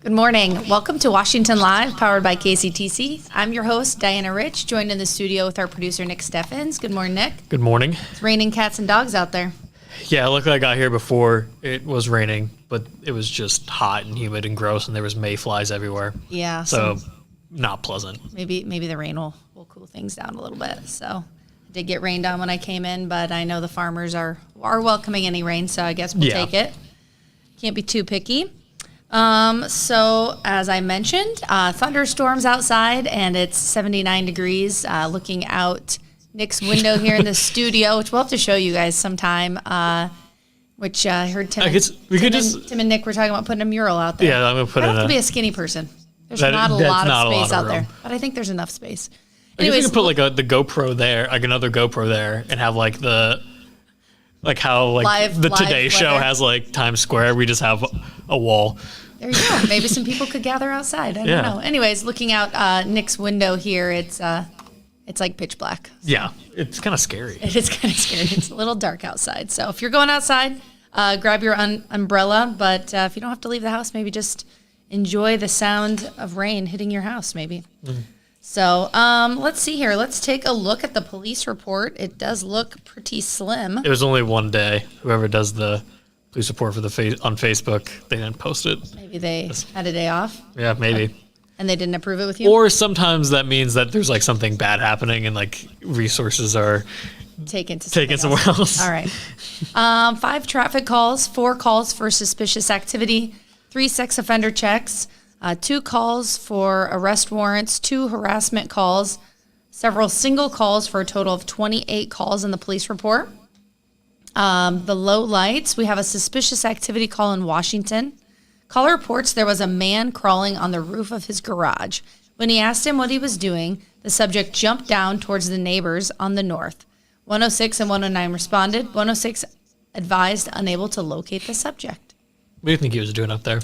Good morning. Welcome to Washington Live, powered by KCTC. I'm your host, Diana Rich, joined in the studio with our producer, Nick Steffens. Good morning, Nick. Good morning. It's raining cats and dogs out there. Yeah, luckily I got here before it was raining, but it was just hot and humid and gross, and there was mayflies everywhere. Yeah. So not pleasant. Maybe the rain will cool things down a little bit. So I did get rained on when I came in, but I know the farmers are welcoming any rain, so I guess we'll take it. Can't be too picky. So as I mentioned, thunderstorms outside, and it's 79 degrees. Looking out Nick's window here in the studio, which we'll have to show you guys sometime. Which I heard Tim and Nick were talking about putting a mural out there. Yeah, I'm gonna put it. Have to be a skinny person. There's not a lot of space out there, but I think there's enough space. Anyways, I guess you could put like the GoPro there, like another GoPro there, and have like how the Today Show has like Times Square. We just have a wall. There you go. Maybe some people could gather outside. I don't know. Anyways, looking out Nick's window here, it's like pitch black. So yeah, it's kind of scary. It is kind of scary. It's a little dark outside. So if you're going outside, grab your umbrella. But if you don't have to leave the house, maybe just enjoy the sound of rain hitting your house, maybe. So let's see here. Let's take a look at the police report. It does look pretty slim. It was only one day. Whoever does the police report for on Facebook, they didn't post it. Maybe they had a day off. Yeah, maybe. And they didn't approve it with you? Or sometimes that means that there's like something bad happening and like resources are taken somewhere else. All right. 5 traffic calls, 4 calls for suspicious activity, 3 sex offender checks, 2 calls for arrest warrants, 2 harassment calls, several single calls for a total of 28 calls in the police report. The low lights, we have a suspicious activity call in Washington. Caller reports there was a man crawling on the roof of his garage. When he asked him what he was doing, the subject jumped down towards the neighbors on the north. 106 and 109 responded. 106 advised unable to locate the subject. What do you think he was doing up there?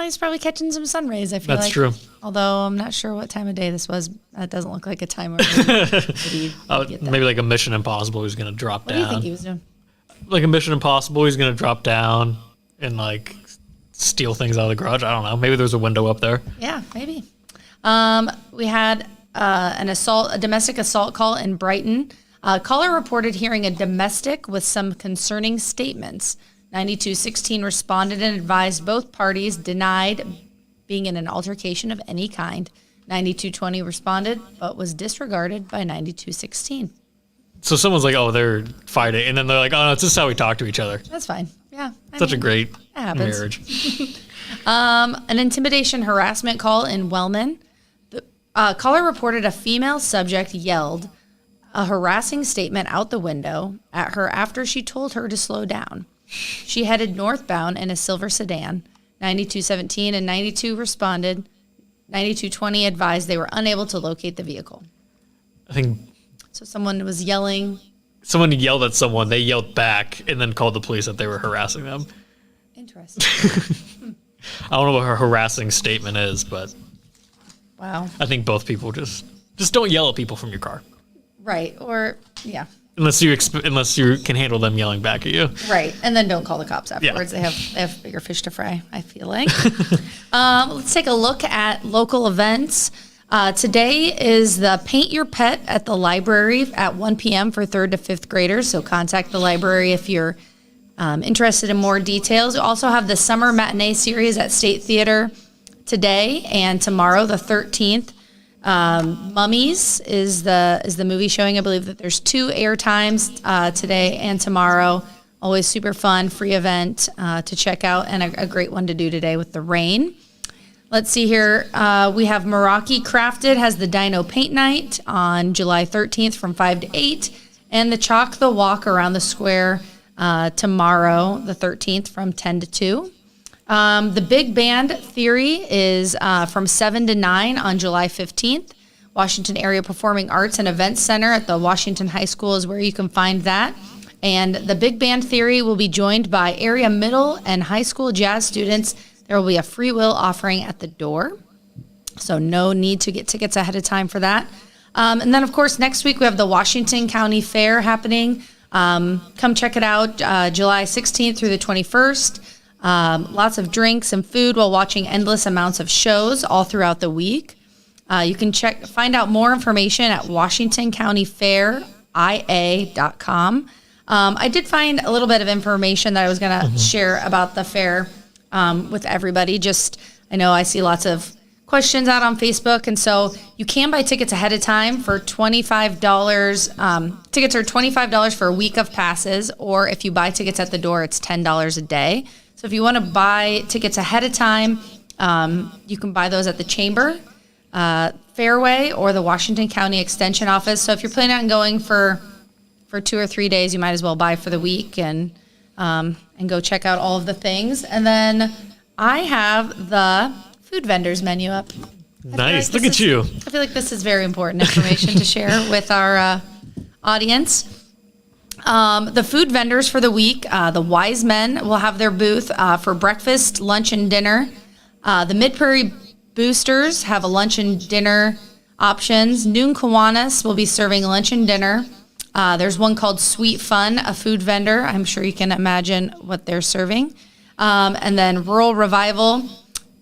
He's probably catching some sun rays, I feel like. That's true. Although I'm not sure what time of day this was. That doesn't look like a time where maybe like a Mission Impossible. He was going to drop down. What do you think he was doing? Like a Mission Impossible, he's going to drop down and like steal things out of the garage. I don't know. Maybe there's a window up there. Yeah, maybe. We had a domestic assault call in Brighton. Caller reported hearing a domestic with some concerning statements. 9216 responded and advised both parties denied being in an altercation of any kind. 9220 responded, but was disregarded by 9216. So someone's like, oh, they're fighting. And then they're like, oh, no, it's just how we talk to each other. That's fine. Yeah. A great marriage. An intimidation harassment call in Wellman. The caller reported a female subject yelled a harassing statement out the window at her after she told her to slow down. She headed northbound in a silver sedan. 9217 and 92 responded. 9220 advised they were unable to locate the vehicle. I think... So someone was yelling. Someone yelled at someone. They yelled back and then called the police that they were harassing them. Interesting. I don't know what her harassing statement is, but wow. I think both people just don't yell at people from your car. Right. Or yeah. Unless you can handle them yelling back at you. Right. And then don't call the cops afterwards. Yeah. They have bigger fish to fry, I feel like. Let's take a look at local events. Today is the Paint Your Pet at the library at 1 p.m. for 3rd to 5th graders. So contact the library if you're interested in more details. We also have the Summer Matinee Series at State Theater today and tomorrow, the 13th. Mummies is the movie showing. I believe that there's 2 air times today and tomorrow. Always super fun, free event to check out, and a great one to do today with the rain. Let's see here. We have Meraki Crafted has the Dino Paint Night on July 13th from 5 to 8, and the Chalk the Walk around the square tomorrow, the 13th, from 10 to 2. The Big Band Theory is from 7 to 9 on July 15th. Washington Area Performing Arts and Events Center at the Washington High School is where you can find that. And the Big Band Theory will be joined by area middle and high school jazz students. There will be a free will offering at the door, so no need to get tickets ahead of time for that. And then, of course, next week we have the Washington County Fair happening. Come check it out, July 16th through the 21st. Lots of drinks and food while watching endless amounts of shows all throughout the week. You can find out more information at WashingtonCountyFairIA.com. I did find a little bit of information that I was going to share about the fair with everybody. I know I see lots of questions out on Facebook, and so you can buy tickets ahead of time for $25. Tickets are $25 for a week of passes, or if you buy tickets at the door, it's $10 a day. So if you want to buy tickets ahead of time, you can buy those at the Chamber, Fairway, or the Washington County Extension Office. So if you're planning on going for 2 or 3 days, you might as well buy for the week and go check out all of the things. And then I have the food vendors menu up. Nice. Look at you. I feel like this is very important information to share with our audience. The food vendors for the week, the Wise Men will have their booth for breakfast, lunch, and dinner. The Mid-Prairie Boosters have a lunch and dinner options. Noon Kiwanis will be serving lunch and dinner. There's one called Sweet Fun, a food vendor. I'm sure you can imagine what they're serving. And then Rural Revival,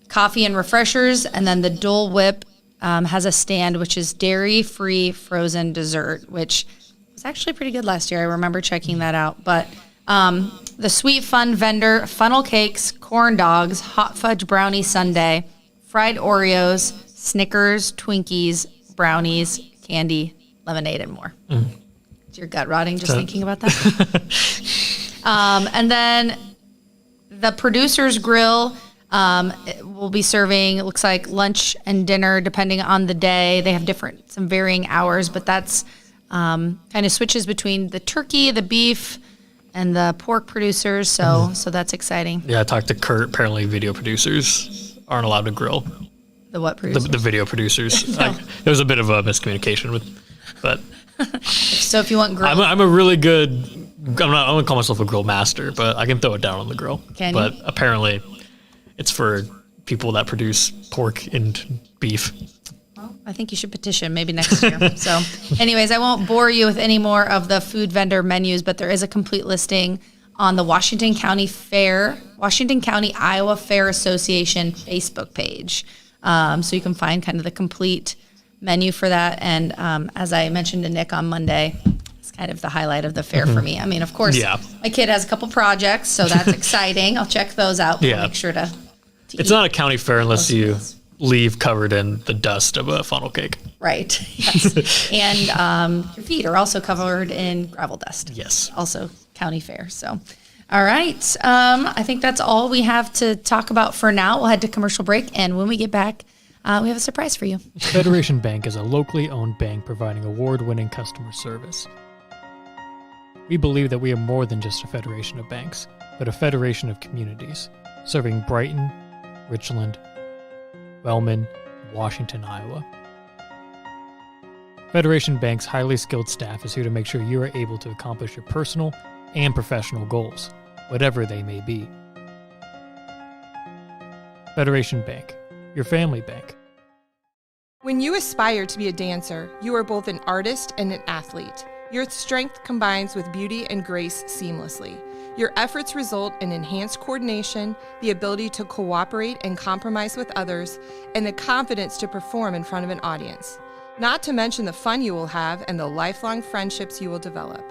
coffee and refreshers. And then the Dole Whip has a stand, which is dairy-free frozen dessert, which was actually pretty good last year. I remember checking that out. But the Sweet Fun vendor, funnel cakes, corn dogs, hot fudge brownie sundae, fried Oreos, Snickers, Twinkies, brownies, candy, lemonade, and more. Is your gut rotting just thinking about that? And then the Producers Grill will be serving, it looks like, lunch and dinner depending on the day. They have some varying hours, but that's kind of switches between the turkey, the beef, and the pork producers. So that's exciting. Yeah, I talked to Kurt. Apparently, video producers aren't allowed to grill. The what producers? The video producers. No. There was a bit of a miscommunication but. So if you want grill, I'm a really good. I don't call myself a grill master, but I can throw it down on the grill. But apparently, it's for people that produce pork and beef. Well, I think you should petition maybe next year. So, anyways, I won't bore you with any more of the food vendor menus, but there is a complete listing on the Washington County Iowa Fair Association Facebook page. So you can find kind of the complete menu for that. And as I mentioned to Nick on Monday, it's kind of the highlight of the fair for me. I mean, of course, my kid has a couple projects, so that's exciting. I'll check those out. But make sure to it's not a county fair unless you leave covered in the dust of a funnel cake. Right. Yes. And your feet are also covered in gravel dust. Yes. Also county fair. So, all right. I think that's all we have to talk about for now. We'll head to commercial break. And when we get back, we have a surprise for you. Federation Bank is a locally owned bank providing award-winning customer service. We believe that we are more than just a federation of banks, but a federation of communities, serving Brighton, Richland, Wellman, and Washington, Iowa. Federation Bank's highly skilled staff is here to make sure you are able to accomplish your personal and professional goals, whatever they may be. Federation Bank, your family bank. When you aspire to be a dancer, you are both an artist and an athlete. Your strength combines with beauty and grace seamlessly. Your efforts result in enhanced coordination, the ability to cooperate and compromise with others, and the confidence to perform in front of an audience. Not to mention the fun you will have and the lifelong friendships you will develop.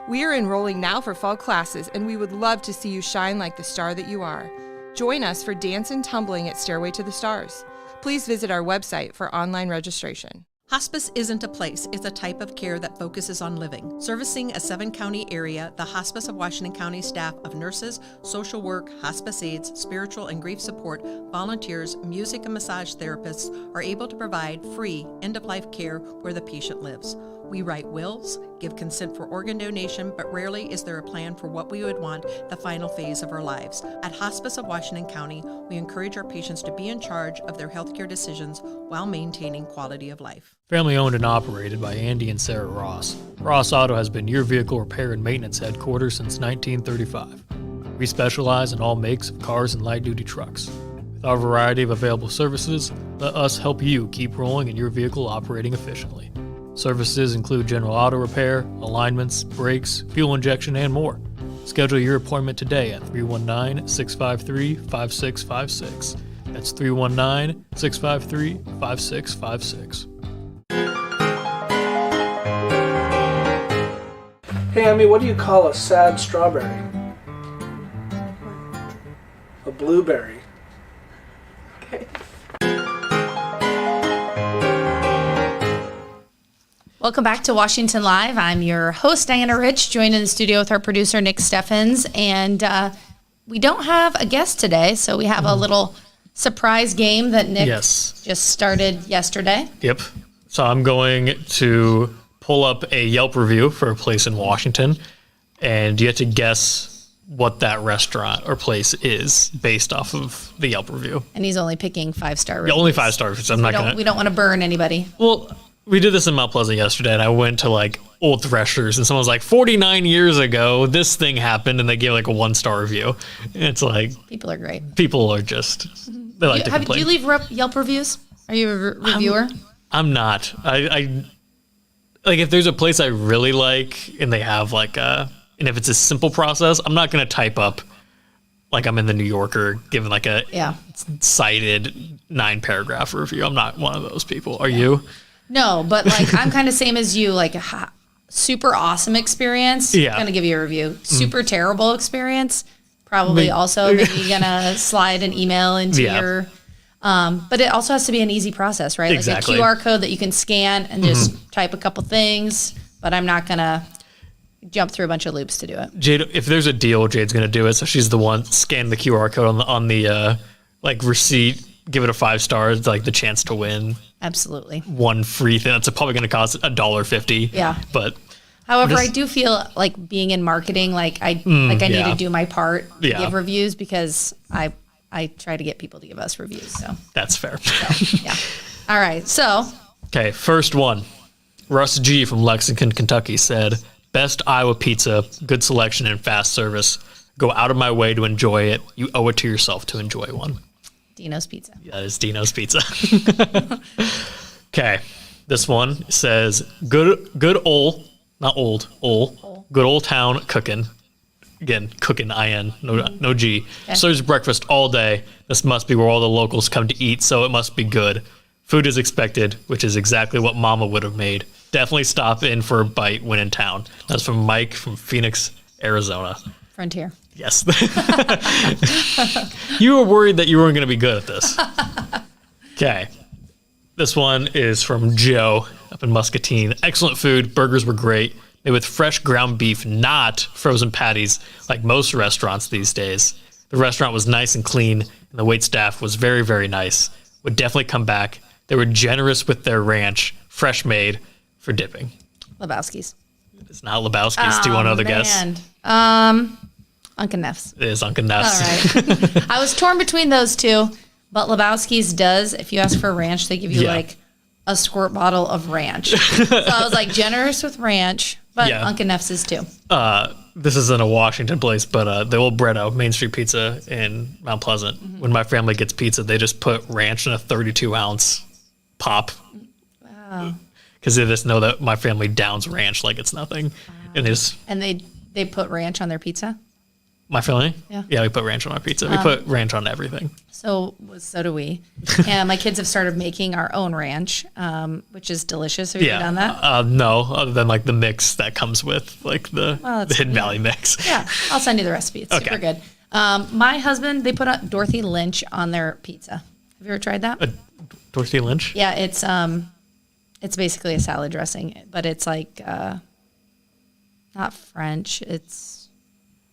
We are enrolling now for fall classes, and we would love to see you shine like the star that you are. Join us for Dance and Tumbling at Stairway to the Stars. Please visit our website for online registration. Hospice isn't a place, it's a type of care that focuses on living. Servicing a 7-county area, the Hospice of Washington County staff of nurses, social work, hospice aides, spiritual and grief support, volunteers, music and massage therapists are able to provide free end-of-life care where the patient lives. We write wills, give consent for organ donation, but rarely is there a plan for what we would want the final phase of our lives. At Hospice of Washington County, we encourage our patients to be in charge of their healthcare decisions while maintaining quality of life. Family owned and operated by Andy and Sarah Ross. Ross Auto has been your vehicle repair and maintenance headquarters since 1935. We specialize in all makes of cars and light-duty trucks. With our variety of available services, let us help you keep rolling and your vehicle operating efficiently. Services include general auto repair, alignments, brakes, fuel injection, and more. Schedule your appointment today at 319-653-5656. That's 319-653-5656. Hey, Emmy, what do you call a sad strawberry? A blueberry. Okay. Welcome back to Washington Live. I'm your host, Diana Rich, joined in the studio with our producer, Nick Steffens. And we don't have a guest today, so we have a little surprise game that Nick just started yesterday. Yep. So I'm going to pull up a Yelp review for a place in Washington, and you have to guess what that restaurant or place is based off of the Yelp review. And he's only picking 5-star reviews. Yeah, only 5 stars. I'm not going to. We don't want to burn anybody. Well, we did this in Mount Pleasant yesterday, and I went to like Old Threshers, and someone was like, 49 years ago, this thing happened, and they gave like a 1-star review. And it's like, people are great. People are just, they like to complain. Do you leave Yelp reviews? Are you a reviewer? I'm not. I like if there's a place I really like, and they have like and if it's a simple process, I'm not going to type up like I'm in the New Yorker giving like a cited 9-paragraph review. I'm not one of those people. Are you? No, but like I'm kind of same as you. Like a super awesome experience, gonna give you a review. Super terrible experience, probably also maybe gonna slide an email into your. But it also has to be an easy process, right? Exactly. Like a QR code that you can scan and just type a couple things. But I'm not gonna jump through a bunch of loops to do it. Jade, if there's a deal, Jade's gonna do it. So she's the one scan the QR code on the like receipt. Give it a 5 stars, like the chance to win. Absolutely. One free thing that's probably going to cost $1.50. Yeah. But however, I do feel like being in marketing, like I need to do my part, give reviews because I try to get people to give us reviews. So that's fair. So, yeah. All right. So. Okay. First one. Russ G from Lexington, Kentucky said, "Best Iowa pizza, good selection and fast service. Go out of my way to enjoy it. You owe it to yourself to enjoy one." Dino's Pizza. Yeah, it's Dino's Pizza. Okay. This one says, good old, not old, good old town cooking. Again, cooking, I-N, no G. Okay. Serves breakfast all day. This must be where all the locals come to eat, so it must be good. Food is expected, which is exactly what Mama would have made. Definitely stop in for a bite when in town. That's from Mike from Phoenix, Arizona. Frontier. Yes. You were worried that you weren't going to be good at this. Okay. This one is from Joe up in Muscatine. Excellent food. Burgers were great. Made with fresh ground beef, not frozen patties like most restaurants these days. The restaurant was nice and clean, and the wait staff was very, very nice. Would definitely come back. They were generous with their ranch, fresh made, for dipping. Lebowski's. It's not Lebowski's. Do you want another guess? Uncle Neff's. It is Uncle Neff's. All right. I was torn between those two, but Lebowski's does, if you ask for ranch, they give you like a squirt bottle of ranch. So I was like generous with ranch, but Uncle Neff's is too. This isn't a Washington place, but the old Bretto, Main Street Pizza in Mount Pleasant. Mm-hmm. When my family gets pizza, they just put ranch in a 32-ounce pop. Wow. Because they just know that my family downs ranch like it's nothing. Wow. And they put ranch on their pizza? My family? Yeah. Yeah, we put ranch on our pizza. We put ranch on everything. So do we. And my kids have started making our own ranch, which is delicious. Have you done that? No, other than like the mix that comes with like the Hidden Valley mix. Yeah, I'll send you the recipe. It's super good. My husband, they put Dorothy Lynch on their pizza. Have you ever tried that? Dorothy Lynch? Yeah, it's basically a salad dressing, but it's like not French. It's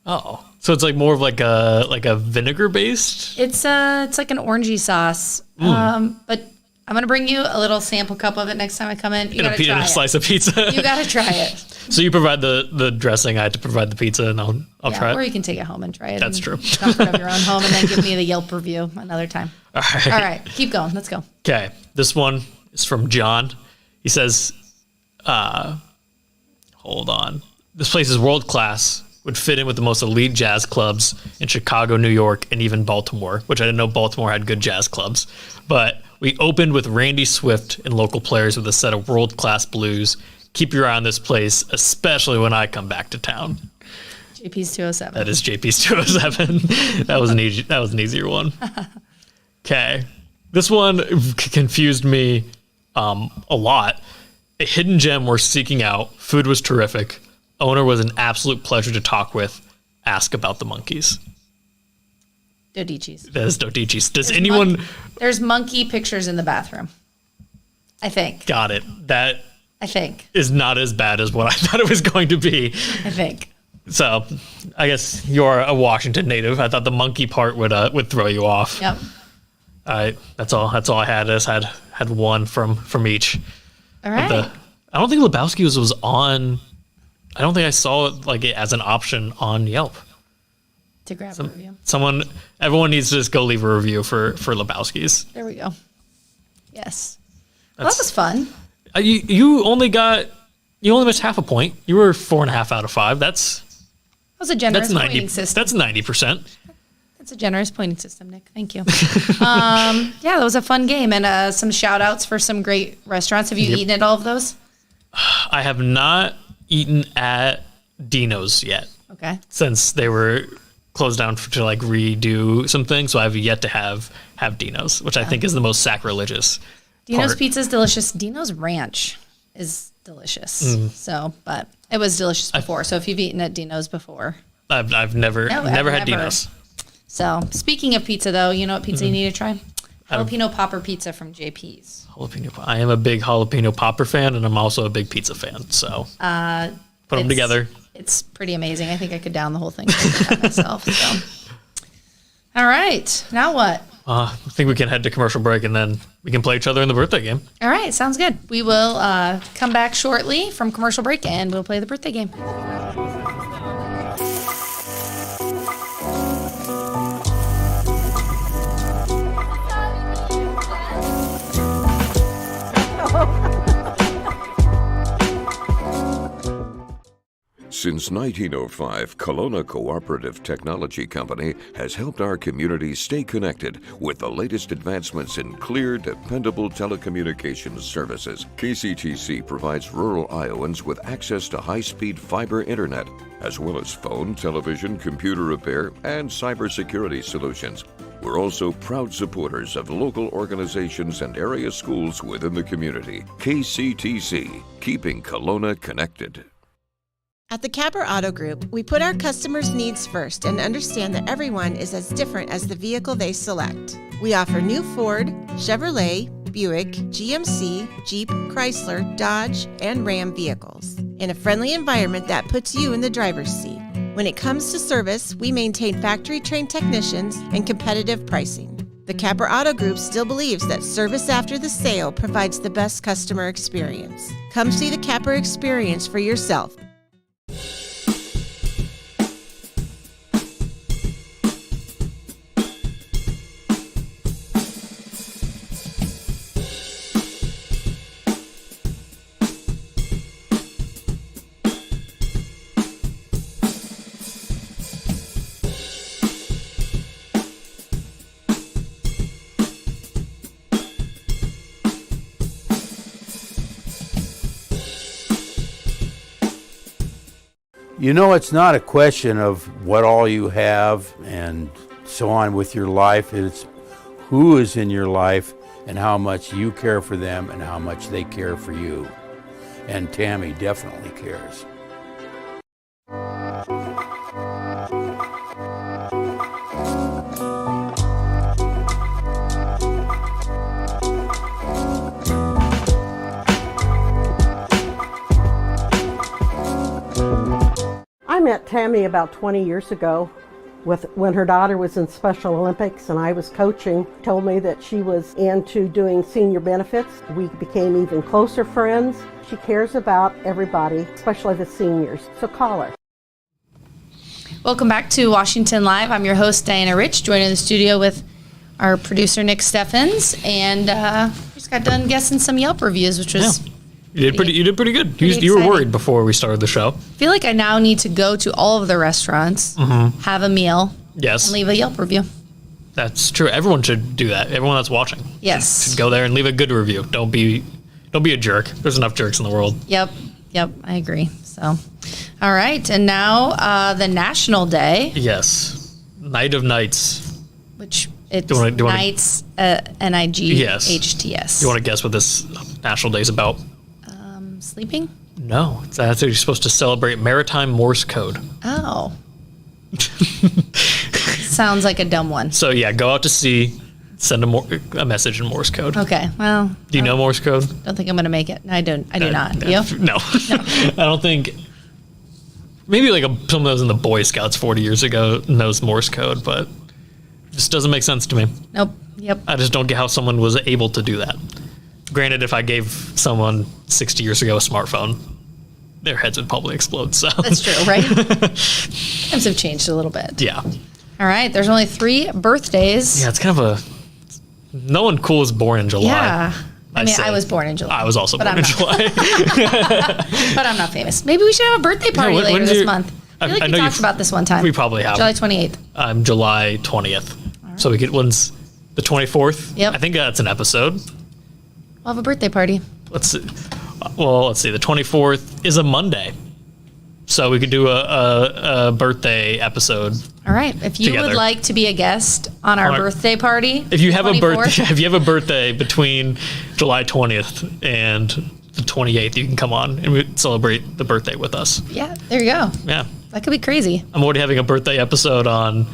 so it's like more of like a vinegar based. It's like an orangey sauce. But I'm gonna bring you a little sample cup of it next time I come in. You gotta try a slice of pizza. You gotta try it. So you provide the dressing. I had to provide the pizza, and I'll try it. Or you can take it home and try it. That's true. Comfort of your own home, and then give me the Yelp review another time. All right, keep going. Let's go. Okay, this one is from John. He says, "Hold on. This place is world class. Would fit in with the most elite jazz clubs in Chicago, New York, and even Baltimore," which I didn't know Baltimore had good jazz clubs. But we opened with Randy Swift and local players with a set of world-class blues. Keep your eye on this place, especially when I come back to town. JP's 207. That is JP's 207. That was an easier one. Okay. This one confused me a lot. A hidden gem we're seeking out. Food was terrific. Owner was an absolute pleasure to talk with. Ask about the monkeys. Dodici's. That is Dodici's. Does anyone... There's monkey pictures in the bathroom. I think. Got it. That I think is not as bad as what I thought it was going to be. I think. So, I guess you're a Washington native. I thought the monkey part would throw you off. Yep. All right. That's all I had. I just had one from each. All right. I don't think Lebowski's was on... I don't think I saw it like as an option on Yelp. To grab a review. Everyone needs to just go leave a review for Lebowski's. There we go. Yes. Well, that was fun. You only missed half a point. You were 4.5 out of 5. That was a generous pointing system. That's 90%. That's a generous pointing system, Nick. Thank you. Yeah, that was a fun game, and some shout outs for some great restaurants. Have you eaten at all of those? I have not eaten at Dino's yet. Okay. Since they were closed down to like redo some things, so I have yet to have Dino's, which I think is the most sacrilegious. Dino's pizza is delicious. Dino's ranch is delicious. So, but it was delicious before. So if you've eaten at Dino's before, I've never had Dino's. So speaking of pizza, though, you know what pizza you need to try? Jalapeno popper pizza from JP's. I am a big jalapeno popper fan, and I'm also a big pizza fan. So put them together. It's pretty amazing. I think I could down the whole thing myself. So, all right, now what? I think we can head to commercial break, and then we can play each other in the birthday game. All right, sounds good. We will come back shortly from commercial break, and we'll play the birthday game. Since 1905, Kelowna Cooperative Technology Company has helped our community stay connected with the latest advancements in clear, dependable telecommunications services. KCTC provides rural Iowans with access to high-speed fiber internet, as well as phone, television, computer repair, and cybersecurity solutions. We're also proud supporters of local organizations and area schools within the community. KCTC, keeping Kelowna connected. At the Capper Auto Group, we put our customers' needs first and understand that everyone is as different as the vehicle they select. We offer new Ford, Chevrolet, Buick, GMC, Jeep, Chrysler, Dodge, and Ram vehicles in a friendly environment that puts you in the driver's seat. When it comes to service, we maintain factory-trained technicians and competitive pricing. The Capper Auto Group still believes that service after the sale provides the best customer experience. Come see the Capper experience for yourself. You know, it's not a question of what all you have and so on with your life. It's who is in your life and how much you care for them and how much they care for you. And Tammy definitely cares. I met Tammy about 20 years ago when her daughter was in Special Olympics and I was coaching. Told me that she was into doing senior benefits. We became even closer friends. She cares about everybody, especially the seniors. So call her. Welcome back to Washington Live. I'm your host, Diana Rich, joining the studio with our producer, Nick Steffens. And just got done guessing some Yelp reviews, which was... Yeah. You did pretty good. You were worried before we started the show. I feel like I now need to go to all of the restaurants, have a meal, yes, and leave a Yelp review. That's true. Everyone should do that. Everyone that's watching, should go there and leave a good review. Don't be a jerk. There's enough jerks in the world. Yep, I agree. So, all right. And now the National Day, Yes. Night of Nights. which it's Do you wanna- nights, Nights. Do you want to guess what this National Day is about? Sleeping? No. It's actually supposed to celebrate maritime Morse code. Oh. Sounds like a dumb one. So, yeah, go out to sea, send a message in Morse code. Okay. Well, Do you know Morse code? don't think I'm going to make it. I do not. You? No. I don't think. Maybe like someone that was in the Boy Scouts 40 years ago knows Morse code, but it just doesn't make sense to me. Nope. Yep. I just don't get how someone was able to do that. Granted, if I gave someone 60 years ago a smartphone, their heads would probably explode. So That's true, right? Times have changed a little bit. yeah. All right. There's only 3 birthdays. Yeah, it's kind of no one cool is born in July. Yeah. I mean, say. I was born in July. I was also but born I'm in not. July. But I'm not famous. Maybe we should have a birthday party later when's this your- month. I feel like I we know talked you've- about this one time. We probably have. July 28th. I'm July 20th. So we get when's the 24th? Yep. I think that's an episode. We'll have a birthday party. Let's see. Well, let's see. The 24th is a Monday. So we could do a birthday episode. All right. If you Together. would like to be a guest on our On our- birthday party, If you have a 24th, birthday, if you have a birthday between July 20th and the 28th, you can come on and we celebrate the birthday with us. yeah, there you go. Yeah. That could be crazy. I'm already having a birthday episode on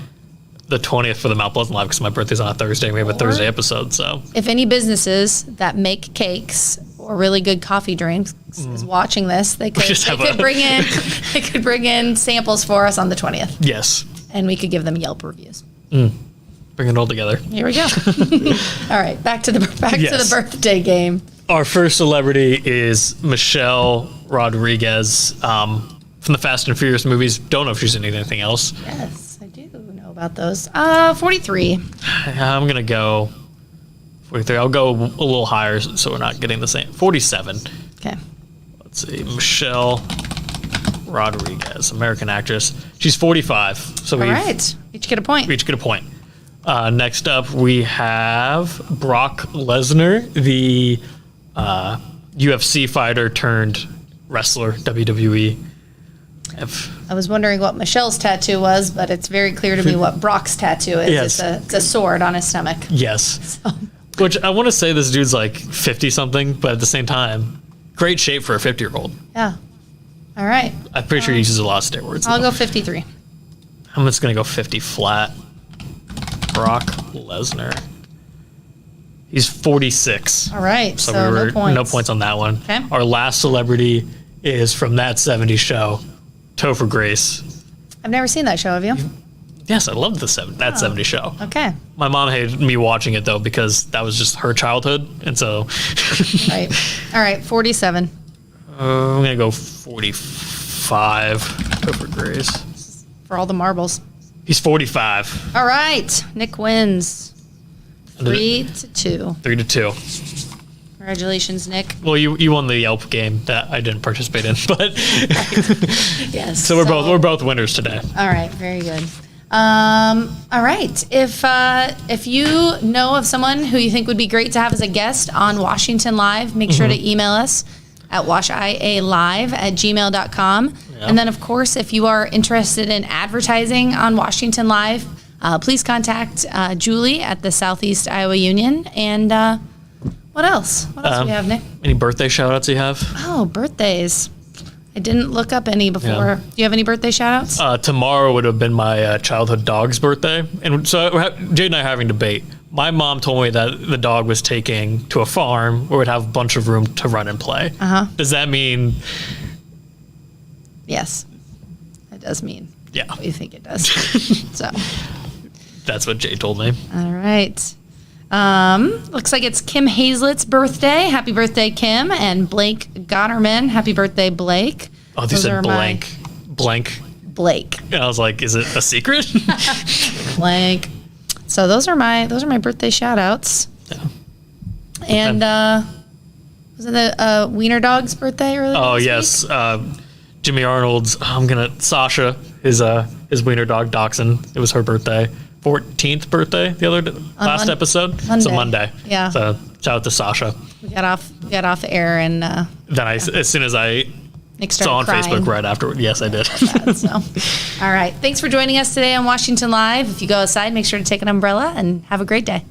the 20th for the Mount Pleasant Live because my birthday's on a Thursday and we have a Thursday episode. So If any businesses that make cakes or really good coffee drinks is watching this, they could just have they could bring in samples for us on the 20th, yes, and we could give them Yelp reviews. bring it all together. Here we go. All right, back to the Yes. birthday game. Our first celebrity is Michelle Rodriguez from the Fast and Furious movies. Don't know if she's in anything else. Yes, I do know about those. 43. I'm going to go 43. I'll go a little higher so we're not getting the same. 47. Okay. Let's see. Michelle Rodriguez, American actress. She's 45. So All we right. Each get a point. each get a point. Next up, we have Brock Lesnar, the UFC fighter turned wrestler, WWE. I was wondering what Michelle's tattoo was, but it's very clear to me what Brock's tattoo is. Yes. It's a sword on his stomach. Yes. Which I want to say this dude's like 50 something, but at the same time, great shape for a 50-year-old. Yeah. All right. I'm pretty sure he uses a lot of steroids. I'll go 53. I'm just going to go 50 flat. Brock Lesnar. He's 46. All right. So, we were no points. no points on that one. Okay. Our last celebrity is from That 70s Show, Topher Grace. I've never seen that show, have you? Yes, I loved That 70s Show. Okay. My mom hated me watching it, though, because that was just her childhood. And so Right. All right. 47. I'm going to go 45, Topher Grace. For all the marbles. He's 45. All right. Nick wins. 3-2. 3-2. Congratulations, Nick. Well, you won the Yelp game that I didn't participate in, but Yes. so we're both winners today. All right, very good. All right, if you know of someone who you think would be great to have as a guest on Washington Live, make sure to email us at washialive@gmail.com. Yeah. And then, of course, if you are interested in advertising on Washington Live, please contact Julie at the Southeast Iowa Union. And what else? What else do we have, Nick? Any birthday shout outs you have? Oh, birthdays. I didn't look up any before. Yeah. Do you have any birthday shout outs? Tomorrow would have been my childhood dog's birthday. And so Jade and I are having a debate. My mom told me that the dog was taking to a farm where it would have a bunch of room to run and play. Uh-huh. Does that mean, Yes, it does mean yeah, what you think it does. So, that's what Jade told me. all right. Looks like it's Kim Hazlett's birthday. Happy birthday, Kim. And Blake Gonerman. Happy birthday, Blake. Oh, they Those said are my- blank. Blake. And I was like, is it a secret? Blank. So those are my birthday shout outs. Yeah. And was it the Wiener Dog's birthday earlier Oh this yes, week? Jimmy Arnold's. Sasha, his wiener dog Dachshund. It was her birthday, 14th birthday. Last episode. Monday. So Monday. Yeah. So shout out to Sasha. We got off air and Then as soon as I Nick Saw started on crying. Facebook right afterward. Yes, I did. So, all right. Thanks for joining us today on Washington Live. If you go outside, make sure to take an umbrella and have a great day.